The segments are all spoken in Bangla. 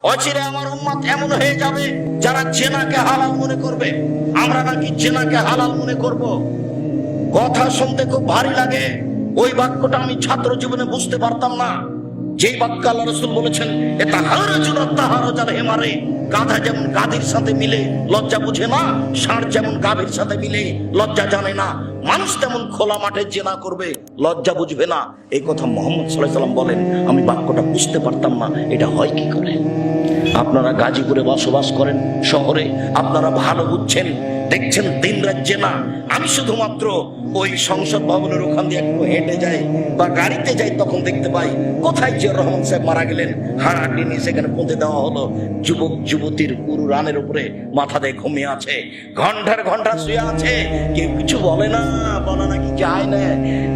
অচিরে আমার উম্মত এমন হয়ে যাবে যারা জেনাকে হালাল মনে করবে। আমরা নাকি জেনাকে হালাল মনে করব? কথা শুনতে খুব ভারী লাগে। ওই বাক্যটা আমি ছাত্র জীবনে বুঝতে পারতাম না। যেই বাক্য আল্লাহ রাসূল বলেছেন, এটা হারাজুন তাহারাজাল হেমারে, গাধা যেমন গাধীর সাথে মিলে লজ্জা বুঝে না, ষাঁড় যেমন গাভীর সাথে মিলে লজ্জা জানে না, মানুষ তেমন খোলা মাঠে জেনা করবে, লজ্জা বুঝবে না। এই কথা মুহাম্মদ সাল্লাল্লাহু আলাইহি সাল্লাম বলেন। আমি বাক্যটা বুঝতে পারতাম না, এটা হয় কি করে? আপনারা গাজীপুরে বসবাস করেন, শহরে, আপনারা ভালো বুঝছেন, দেখছেন দিন রাত জেনা। আমি শুধুমাত্র ওই সংসদ ভবনের ওখান দিয়ে একটু হেঁটে যাই বা গাড়িতে যাই, তখন দেখতে পাই কোথায় জিয়াউর রহমান সাহেব মারা গেলেন, হাড়াহাড়ি নিয়ে সেখানে পুঁতে দেওয়া হলো। যুবক যুবতীর পুরো রানের উপরে মাথা দিয়ে ঘুমিয়ে আছে, ঘন্টার ঘন্টা শুয়ে আছে, কেউ কিছু বলে না, বলা নাকি যায় না।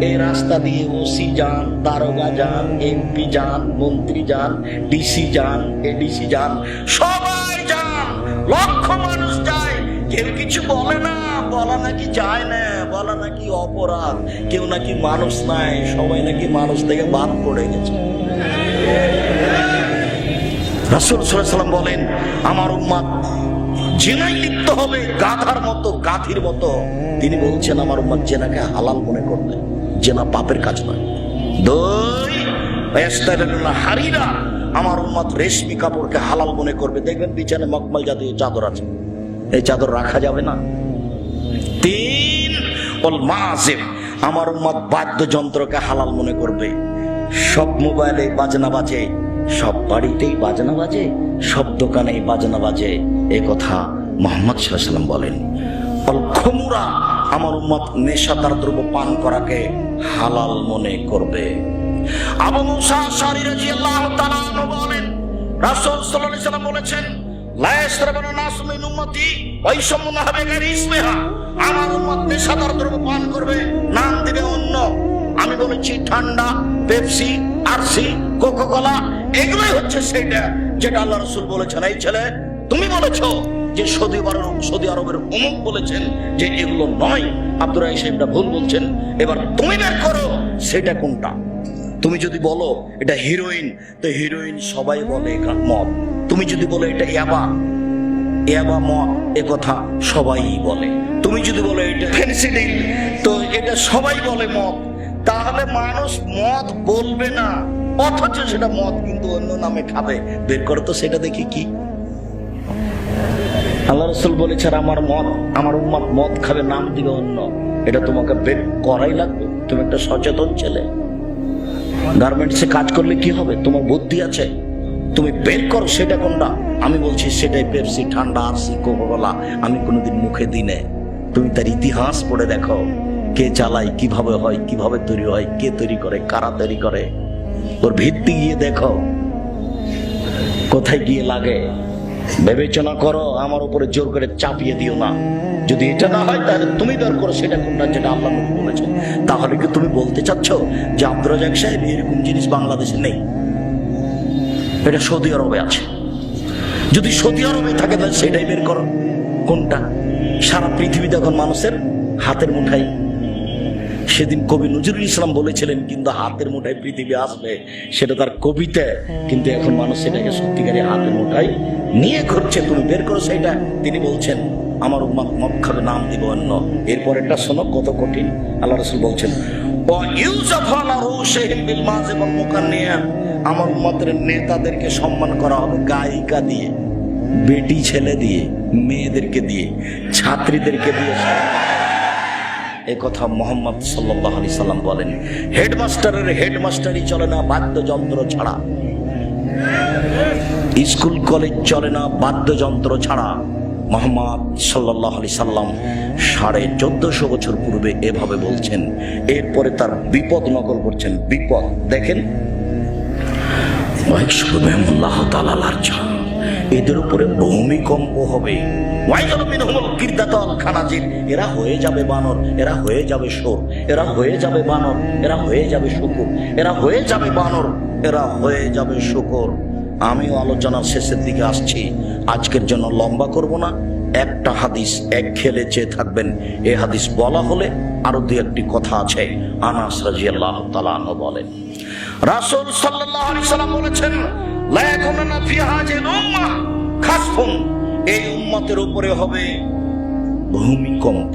এই রাস্তা দিয়ে ওসি যান, দারোগা যান, এমপি যান, মন্ত্রী যান, ডিসি যান, এডিসি যান, সবাই যান, লক্ষ মানুষ যায়, কেউ কিছু বলে না, বলা নাকি যায় না, বলা নাকি অপরাধ। কেউ নাকি মানুষ নাই, সবাই নাকি মানুষ থেকে বাদ পড়ে গেছে। রাসূল সাল্লাল্লাহু আলাইহি ওয়াসাল্লাম বলেন, আমার উম্মত জেনায় লিপ্ত হবে গাধার মতো, গাধীর মতো। তিনি বলছেন আমার উম্মত জেনাকে হালাল মনে করবে। জেনা পাপের কাজ নয়। দুই, হারিরা, আমার উম্মত রেশমি কাপড়কে হালাল মনে করবে। দেখবেন বিছানায় মকমল জাতীয় চাদর আছে, এই চাদর রাখা যাবে না। তিন, আমার উম্মত বাদ্যযন্ত্রকে হালাল মনে করবে। সব মোবাইলে বাজনা বাজে, সব বাড়িতেই বাজনা বাজে, সব দোকানেই বাজনা বাজে, এ কথা মুহাম্মদ সাল্লাল্লাহু আলাইহি ওয়াসাল্লাম বলেন। খমুরা, আমার উম্মত নেশাদার দ্রব্য পান করাকে হালাল মনে করবে। আবু মুসা আশআরী রাদিয়াল্লাহু তাআলা আনহু বলেন, রাসূল সাল্লাল্লাহু আলাইহি ওয়াসাল্লাম বলেছেন, লা ইয়াশরাবুনা নাসু মিন উম্মতি ওয়া ইয়াশমুনা বিগাইরি ইসমিহা, আমার উম্মত নেশাদার দ্রব্য পান করবে, নাম দিবে অন্য। আমি বলেছি ঠান্ডা, পেপসি, আরসি, কোকা-কোলা, এগুলোই হচ্ছে সেটা যেটা আল্লাহ রাসূল বলেছেন। এই ছেলে, তুমি বলেছো যে সৌদি আরবের অমুক বলেছেন যে এগুলো নয়, আব্দুর রাহিম সাহেবটা ভুল বলছেন। এবার তুমি বের করো সেটা কোনটা। তুমি যদি বলো এটা হিরোইন, তো হিরোইন সবাই বলে মদ। তুমি যদি বলো এটা ইয়াবা মদ, এ কথা সবাই বলে। তুমি যদি বলো এটা ফেন্সিডিল, তো এটা সবাই বলে মদ। তাহলে মানুষ মদ বলবে না, অথচ সেটা মদ কিন্তু অন্য নামে খাবে। বের করো তো সেটা দেখি কি। আল্লাহ রাসূল বলেছেন আমার উম্মত মদ খাবে, নাম দিবে অন্য। এটা তোমাকে বের করাই লাগবে। তুমি একটা সচেতন ছেলে, গার্মেন্টসে কাজ করলে কি হবে? তোমার বুদ্ধি আছে, তুমি বের করো সেটা কোনটা। আমি বলছি সেটাই পেপসি, ঠান্ডা, আরসি, কোকা-কোলা। আমি কোনোদিন মুখে দিই না। তুমি তার ইতিহাস পড়ে দেখো, কে চালায়, কিভাবে হয়, কিভাবে তৈরি হয়, কে তৈরি করে, কারা তৈরি করে, ওর ভিত্তি গিয়ে দেখো কোথায় গিয়ে লাগে। বিবেচনা করো, আমার উপরে জোর করে চাপিয়ে দিও না। যদি এটা না হয় তাহলে তুমি বের করো সেটা কোনটা, যেটা আল্লাহ নবী বলেছেন। তাহলে কি তুমি বলতে চাচ্ছ যে আব্দুর রাজ্জাক সাহেব এরকম জিনিস বাংলাদেশে নেই? এটা সৌদি আরবে আছে। যদি সৌদি আরবে থাকে তাহলে সেটাই বের করো। কোনটা? সারা পৃথিবীতে এখন মানুষের হাতের মুঠাই। সেদিন কবি নজরুল ইসলাম বলেছিলেন, কিন্তু হাতের মুঠায় পৃথিবী আসবে, সেটা তার কবিতা। কিন্তু এখন মানুষ সেটাকে সত্যিকারে হাতের মুঠাই নিয়ে ঘুরছে। তুমি বের করো সেটা। তিনি বলছেন আমার উম্মত মদ খাবে, নাম দিব অন্য। এরপর একটা শোনো কত কঠিন। আল্লাহ রাসূল বলছেন, আমার উম্মতের নেতাদেরকে সম্মান করা হবে গায়িকা দিয়ে, বেটি ছেলে দিয়ে, মেয়েদেরকে দিয়ে, ছাত্রীদেরকে দিয়ে। এ কথা মুহাম্মদ সাল্লাল্লাহু আলাইহি সাল্লাম বলেন। হেডমাস্টারের হেডমাস্টারি চলে না বাদ্যযন্ত্র ছাড়া, স্কুল কলেজ চলে না বাদ্যযন্ত্র ছাড়া। মুহাম্মদ সাল্লাল্লাহু আলাইহি সাল্লাম 1450 বছর পূর্বে এভাবে বলছেন। এরপরে তার বিপদ নকল করছেন। বিপদ দেখেন, এদের উপরে ভূমিকম্প হবে, এরা হয়ে যাবে বানর, এরা হয়ে যাবে শোর, এরা হয়ে যাবে বানর, এরা হয়ে যাবে শুকুর, এরা হয়ে যাবে বানর, এরা হয়ে যাবে শুকুর। আমিও আলোচনার শেষের দিকে আসছি, আজকের জন্য লম্বা করব না। একটা হাদিস এক খেলে চেয়ে থাকবেন। এই হাদিস বলা হলে আরো দুই একটি কথা আছে। আনাস রাদিয়াল্লাহু তাআলা আনহু বলেন, রাসূল সাল্লাল্লাহু আলাইহি সাল্লাম বলেছেন, লা ইয়াকুনা ফি হাযিহিল কাশফুন, এই উম্মতের উপরে হবে ভূমিকম্প।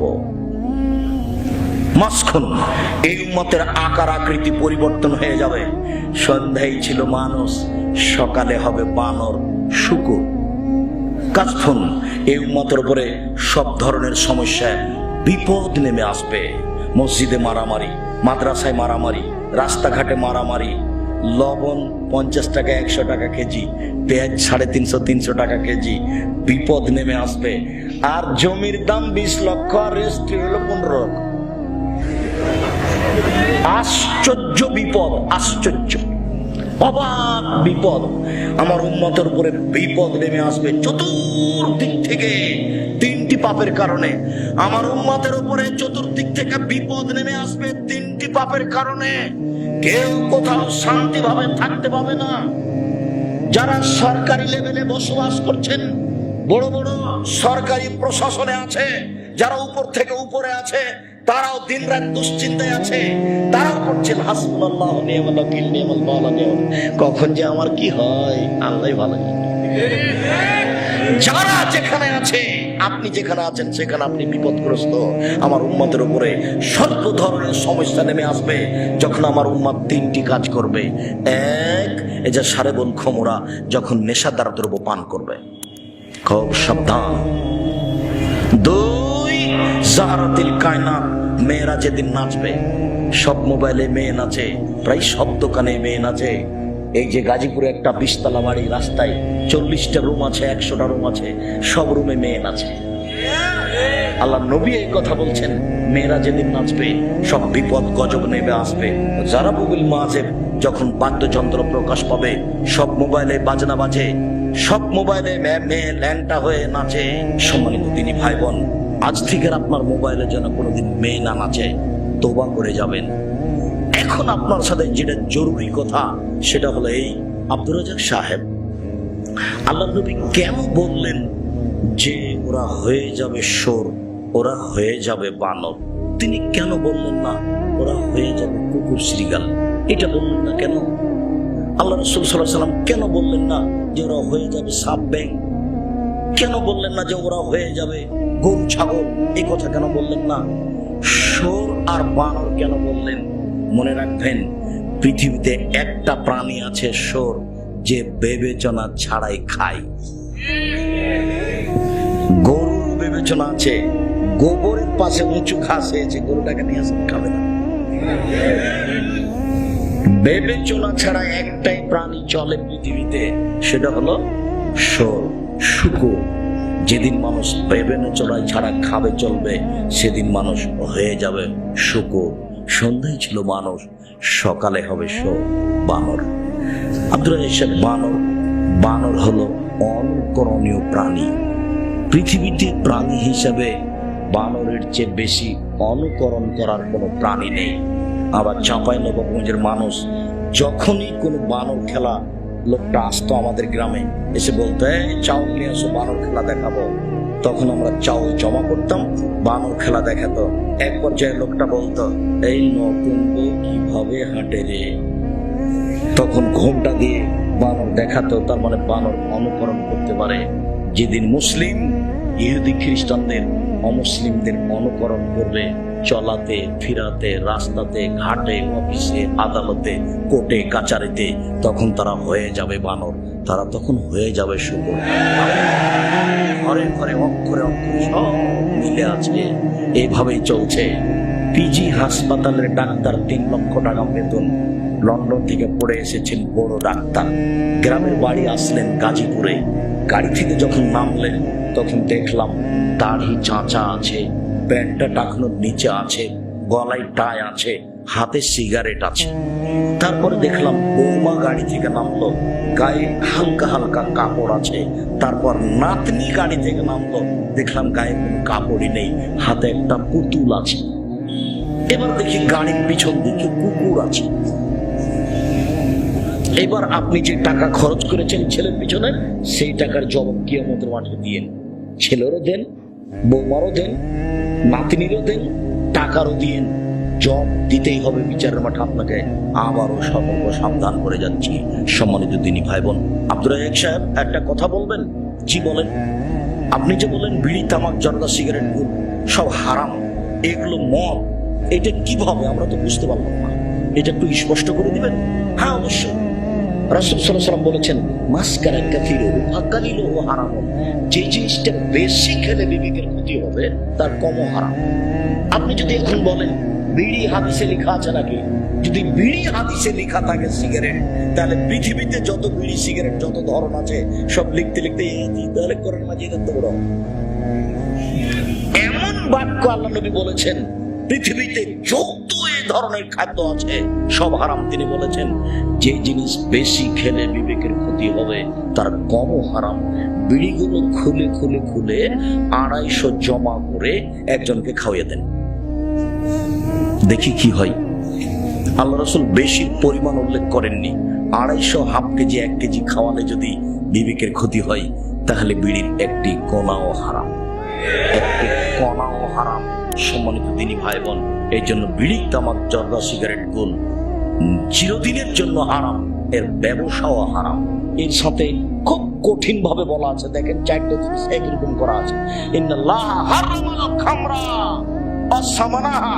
মাসখুন, এই উম্মতের আকার আকৃতি পরিবর্তন হয়ে যাবে। সন্ধ্যায় ছিল মানুষ, সকালে হবে বানর, শুকুর। কাশফুন, এই উম্মতের উপরে সব ধরনের সমস্যা, বিপদ নেমে আসবে। মসজিদে মারামারি, মাদ্রাসায় মারামারি, রাস্তাঘাটে মারামারি, লবণ 50 টাকা 100 টাকা কেজি, পেঁয়াজ 350 300 টাকা কেজি, বিপদ নেমে আসবে। আর জমির দাম 20 লক্ষ, আর রেজিস্ট্রি হলো 15 লক্ষ। আশ্চর্য বিপদ, আশ্চর্য অবাক বিপদ। আমার উম্মতের উপরে বিপদ নেমে আসবে চতুর্দিক থেকে, 3টি পাপের কারণে। আমার উম্মতের উপরে চতুর্দিক থেকে বিপদ নেমে আসবে 3টি পাপের কারণে। কেউ কোথাও শান্তিভাবে থাকতে পাবে না। যারা সরকারি লেভেলে বসবাস করছেন, বড় বড় সরকারি প্রশাসনে আছে, যারা উপর থেকে উপরে আছে, তারাও দিন রাত দুশ্চিন্তায় আছে। তারাও করছেন হাসবুনাল্লাহু ওয়া নি'মাল ওয়াকিল, নি'মাল মাওলা, কখন যে আমার কি হয় আল্লাহই ভালো জানে। যারা যেখানে আছে, আপনি যেখানে আছেন সেখানে আপনি বিপদগ্রস্ত। আমার উম্মতের উপরে সর্ব ধরনের সমস্যা নেমে আসবে যখন আমার উম্মত 3টি কাজ করবে। 1, এই যে সারেবুল খমরা, যখন নেশাদার দ্রব্য পান করবে, খুব সাবধান। 2, জাহারাতিল কায়নাত, মেয়েরা যেদিন নাচবে, সব মোবাইলে মেয়ে নাচে, প্রায় সব দোকানে মেয়ে নাচে। এই যে গাজীপুরে একটা 20 তলা বাড়ি, রাস্তায় 40টা রুম আছে, 100টা রুম আছে, সব রুমে মেয়ে নাচে। আল্লাহ নবী এই কথা বলছেন, মেয়েরা যেদিন নাচবে সব বিপদ গজব নেমে আসবে। যারা বুবিল মাজেব, যখন বাদ্যযন্ত্র প্রকাশ পাবে, সব মোবাইলে বাজনা বাজে, সব মোবাইলে মেয়ে ল্যাংটা হয়ে নাচে। সম্মানিত দিনী ভাই বোন, আজ থেকে আপনার মোবাইলে যেন কোনোদিন মেয়ে না নাচে, তওবা করে যাবেন। এখন আপনার সাথে যেটা জরুরি কথা, সেটা হলো এই, আব্দুর রাজ্জাক সাহেব, আল্লাহ নবী কেন বললেন যে ওরা হয়ে যাবে শোর, ওরা হয়ে যাবে বানর? তিনি কেন বললেন না ওরা হয়ে যাবে কুকুর শ্রীগাল? এটা বললেন না কেন? আল্লাহ রাসূল সাল্লাল্লাহু আলাইহি ওয়াসাল্লাম কেন বললেন না যে ওরা হয়ে যাবে সাপ ব্যাঙ? কেন বললেন না যে ওরা হয়ে যাবে গরু ছাগল? এই কথা কেন বললেন না? শোর আর বানর কেন বললেন? মনে রাখবেন, পৃথিবীতে একটা প্রাণী আছে শোর, যে বিবেচনা ছাড়াই খায়। গরুর বিবেচনা আছে, গোবরের পাশে উঁচু ঘাস হয়েছে, গরুটাকে নিয়ে আসেন, খাবে না। বিবেচনা ছাড়া একটাই প্রাণী চলে পৃথিবীতে, সেটা হলো শোর, শুকুর। যেদিন মানুষ বিবেচনা ছাড়া খাবে চলবে, সেদিন মানুষ হয়ে যাবে শুকুর। সন্ধ্যায় ছিল মানুষ, সকালে হবে শোর, বানর। আব্দুর রাজ্জাক সাহেব, বানর হলো অনুকরণীয় প্রাণী। পৃথিবীতে প্রাণী হিসাবে বানরের চেয়ে বেশি অনুকরণ করার কোনো প্রাণী নেই। আবার চাঁপাইনবাবগঞ্জের মানুষ, যখনই কোনো বানর খেলা, লোকটা আসতো আমাদের গ্রামে, এসে বলতো, এই চাউল নিয়ে আসো, বানর খেলা দেখাবো। তখন আমরা চাউল জমা করতাম, বানর খেলা দেখাতো। এক পর্যায়ে লোকটা বলতো, এই নতুন বউ কিভাবে হাঁটে রে। তখন ঘোমটা দিয়ে বানর দেখাতো, তার মানে বানর অনুকরণ করতে পারে। যেদিন মুসলিম ইহুদি খ্রিস্টানদের অমুসলিমদের অনুকরণ করবে, চলাতে ফিরাতে, রাস্তাতে, ঘাটে, অফিসে, আদালতে, কোর্টে কাচারিতে, তখন তারা হয়ে যাবে বানর, তারা তখন হয়ে যাবে শুকুর। ঘরে ঘরে অক্ষরে অক্ষরে সব মিলে আছে। এইভাবেই চলছে। পিজি হাসপাতালের ডাক্তার, 3 লক্ষ টাকা বেতন, লন্ডন থেকে পড়ে এসেছেন বড় ডাক্তার। গ্রামের বাড়ি আসলেন গাজীপুরে। গাড়ি থেকে যখন নামলেন, তখন দেখলাম দাড়ি চাঁচা আছে, প্যান্টটা টাকনোর নিচে আছে, গলায় টাই আছে, হাতে সিগারেট আছে। তারপরে দেখলাম বৌমা গাড়ি থেকে নামলো, গায়ে হালকা হালকা কাপড় আছে। তারপর নাতনি গাড়ি থেকে নামলো, দেখলাম গায়ে কোনো কাপড়ই নেই, হাতে একটা পুতুল আছে। এবার দেখি গাড়ির পিছন দিকে কুকুর আছে। এবার আপনি যে টাকা খরচ করেছেন ছেলের পিছনে, সেই টাকার জবাব কিয়ামতের মাঠে দিয়েন। ছেলেরও দেন, বৌমারও দেন, নাতনিরও দেন, টাকারও দিয়েন। জব দিতেই হবে বিচারের মাঠে আপনাকে। আবারও সতর্ক সাবধান করে যাচ্ছি। সম্মানিত দিনী ভাই বোন, আব্দুর রাজ্জাক সাহেব একটা কথা বলবেন? জি বলেন। আপনি যে বলেন বিড়ি, তামাক, জর্দা, সিগারেট, গুড় সব হারাম, এগুলো মদ, এটা কিভাবে? আমরা তো বুঝতে পারলাম না, এটা একটু স্পষ্ট করে দিবেন। হ্যাঁ অবশ্যই। রাসূল সাল্লাল্লাহু আলাইহি ওয়াসাল্লাম বলেছেন, মাসকারা কাসীরুহু আকালিলুহু হারাম। যে জিনিসটা বেশি খেলে বিবেকের ক্ষতি হবে তার কমও হারাম। আপনি যদি এখন বলেন বিড়ি হাদিসে লেখা আছে নাকি, যদি বিড়ি হাদিসে লেখা থাকে সিগারেট, তাহলে পৃথিবীতে যত বিড়ি সিগারেট যত ধরন আছে সব লিখতে লিখতে তাহলে কোরআন মাজিদের তো বড় এমন বাক্য আল্লাহ নবী বলেছেন, পৃথিবীতে যত এই ধরনের খাদ্য আছে সব হারাম। তিনি বলেছেন যে জিনিস বেশি খেলে বিবেকের ক্ষতি হবে তার কমও হারাম। বিড়িগুলো খুলে খুলে খুলে 250 জমা করে একজনকে খাওয়িয়ে দেন, দেখি কি হয়। আল্লাহ রাসূল বেশির পরিমাণ উল্লেখ করেননি। 250 হাফ কেজি 1 কেজি খাওয়ালে যদি বিবেকের ক্ষতি হয় তাহলে বিড়ির একটি কণাও হারাম, একটি কণাও হারাম। সম্মানিত দিনী ভাই বোন, এই জন্য বিড়ি, তামাক, জর্দা, সিগারেট, গুল চিরদিনের জন্য হারাম, এর ব্যবসাও হারাম। এর সাথে খুব কঠিন ভাবে বলা আছে, দেখেন 4টে জিনিস একরকম করা আছে। ইন্নাল্লাহ হারামাল খামরা ওয়াস সামানাহা,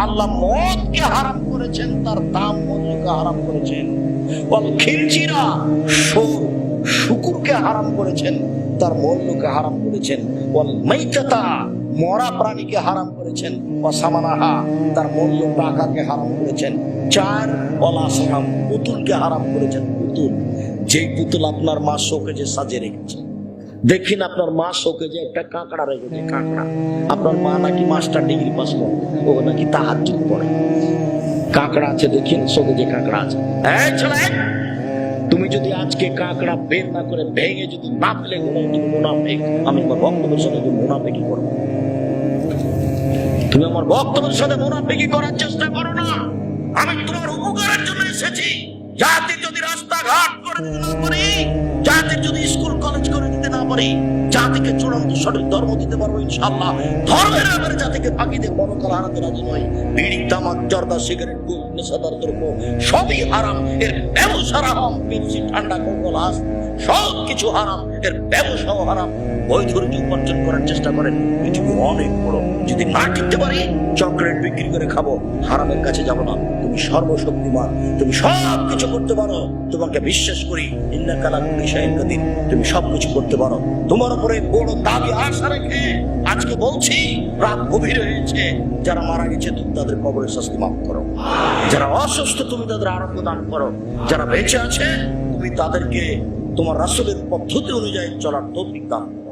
আল্লাহ মদকে হারাম করেছেন, তার দাম মূল্যকে হারাম করেছেন। ওয়াল খিনজিরা, শুকুরকে হারাম করেছেন, তার মূল্যকে হারাম করেছেন। ওয়াল মাইতাতা, মরা প্রাণীকে হারাম করেছেন। ওয়া সামানাহা, তার মূল্য টাকাকে হারাম করেছেন। 4 ওয়াল আসনাম, পুতুলকে হারাম করেছেন। পুতুল, যেই পুতুল আপনার মা শোকেজে সাজিয়ে রেখেছে, দেখেন আপনার মা শোকেজে একটা কাঁকড়া রেখেছে, কাঁকড়া। আপনার মা নাকি মাস্টার ডিগ্রি পাস করে, ও নাকি তাহাজ্জুদ পড়ে, কাঁকড়া আছে দেখেন শোকেজে কাঁকড়া আছে। এই ছেলে, তুমি যদি আজকে কাঁকড়া বের না করে ভেঙে যদি না ফেলে তুমি মুনাফিক। আমি আমার বক্তব্যের সাথে তুমি মুনাফিকি করো, তুমি আমার বক্তব্যের সাথে মুনাফিকি করার চেষ্টা করো না। আমি তোমার উপকারের জন্য এসেছি। জাতি যদি রাস্তাঘাট করে দিতে না পারি, জাতির যদি স্কুল কলেজ করে দিতে না পারি, জাতিকে চূড়ান্ত সঠিক ধর্ম দিতে পারবো ইনশাআল্লাহ। ধর্মের ব্যাপারে জাতিকে ফাঁকি দিয়ে মনোকাল হারাতে রাজি নয়। বিড়ি, তামাক, জর্দা, সিগারেট, গুল, নেশাদার দ্রব্য সবই হারাম, এর ব্যবসা হারাম। পেপসি, ঠান্ডা, কোকোলাস সব কিছু হারাম, এর ব্যবসাও হারাম। বৈধ রুটি উপার্জন করার চেষ্টা করেন, পৃথিবী অনেক বড়। যদি না টিকতে পারি, চকলেট বিক্রি করে খাবো, হারামের কাছে যাবো না। তুমি সর্বশক্তিমান, তুমি সব কিছু করতে পারো, তোমাকে বিশ্বাস করি। ইন্নাকা আলা কুল্লি শাইইন কাদির, তুমি সবকিছু করতে পারো। তোমার উপরে বড় দাবি আশা রেখে আজকে বলছি, রাত গভীর হয়েছে, যারা মারা গেছে তুমি তাদের কবরের শাস্তি মাফ করো, যারা অসুস্থ তুমি তাদের আরোগ্য দান করো, যারা বেঁচে আছে তুমি তাদেরকে তোমার রাসূলের পদ্ধতি অনুযায়ী চলার তৌফিক দান করো।